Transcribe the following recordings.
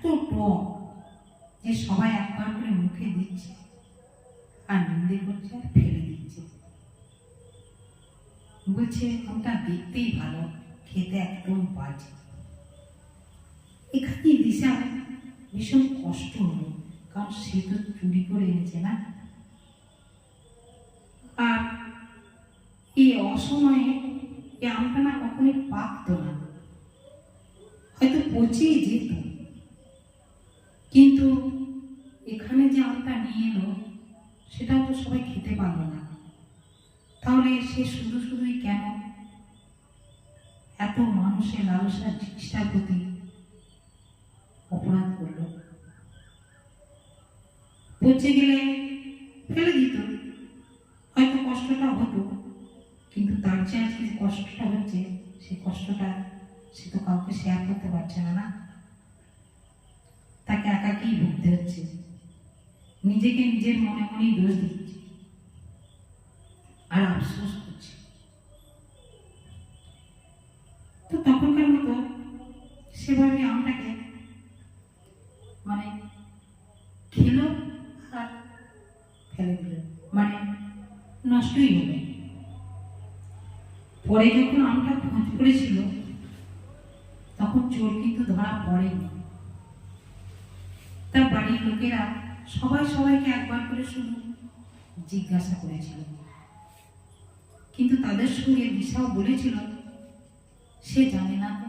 টক যে সবাই একবার করে মুখে দিচ্ছে আর নিন্দে করছে আর ফেলে দিচ্ছে। বলছে ওটা দেখতেই ভালো, খেতে একদম বাজে। এখানে দিশা ভীষণ কষ্ট হলো, কারণ সে তো চুরি করে এনেছে না। আর এই অসময়ে এই আমটা না কখনোই পাকতো না, হয়তো পচেই যেত। কিন্তু এখানে যে আমটা নিয়ে এলো সেটাও তো সবাই খেতে পারলো না। তাহলে সে শুধু শুধুই কেন এত মানুষের লালসা জিনিসটার প্রতি অপরাধ করলো? পচে গেলে ফেলে দিত, হয়তো কষ্টটা হতো, কিন্তু তার যে আজকে কষ্টটা হচ্ছে সেই কষ্টটা সে তো কাউকে শেয়ার করতে পারছে না, তাকে একাকেই ভুগতে হচ্ছে, নিজেকে নিজের মনে মনেই দোষ দিচ্ছে আর আফসোস করছে। তো তখনকার মতো সেভাবে আমটাকে মানে খেলো আর ফেলে দিল, মানে নষ্টই হলো। পরে যখন আমটা খোঁজ করেছিল তখন চোর কিন্তু ধরা পড়েনি। তার বাড়ির লোকেরা সবাইকে একবার করে শুধু জিজ্ঞাসা করেছিল, কিন্তু তাদের সঙ্গে দিশাও বলেছিল সে জানে না। তো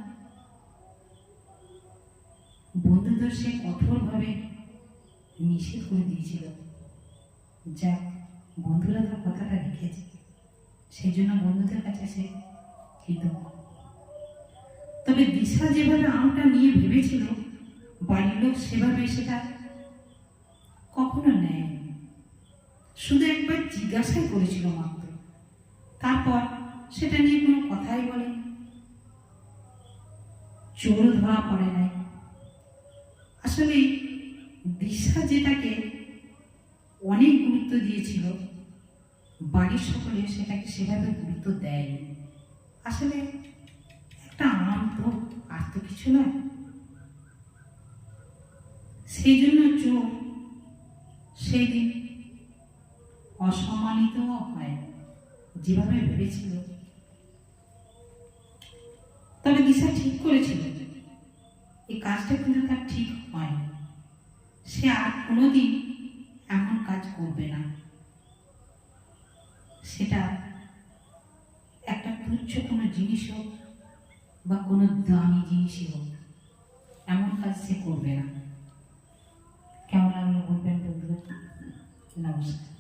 বন্ধুদের সে কঠোরভাবে নিষেধ করে দিয়েছিল। যাক, বন্ধুরা তার কথাটা রেখেছে, সেই জন্য বন্ধুদের কাছে সে কৃতজ্ঞ। তবে দিশা যেভাবে আমটা নিয়ে ভেবেছিল বাড়ির লোক সেভাবে সেটা কখনো নেয়নি, শুধু একবার জিজ্ঞাসাই করেছিল মাত্র, তারপর সেটা নিয়ে কোনো কথাই বলেনি। চোর ধরা পড়ে নাই। আসলে দিশা যেটাকে অনেক গুরুত্ব দিয়েছিল বাড়ির সকলে সেটাকে সেভাবে গুরুত্ব দেয়নি। আসলে একটা আম তো আর তো কিছু নয়, সেই জন্য চোর সেই দিন অসম্মানিত হয় যেভাবে ভেবেছিল। তবে দিশা ঠিক করেছিল এই কাজটা কিন্তু তার ঠিক হয়নি, সে আর কোনোদিন এমন কাজ করবে না। সেটা একটা তুচ্ছ কোনো জিনিস হোক বা কোনো দামি জিনিসই হোক, এমন কাজ সে করবে না। কেমন লাগলো বলবেন বন্ধুরা? নমস্কার।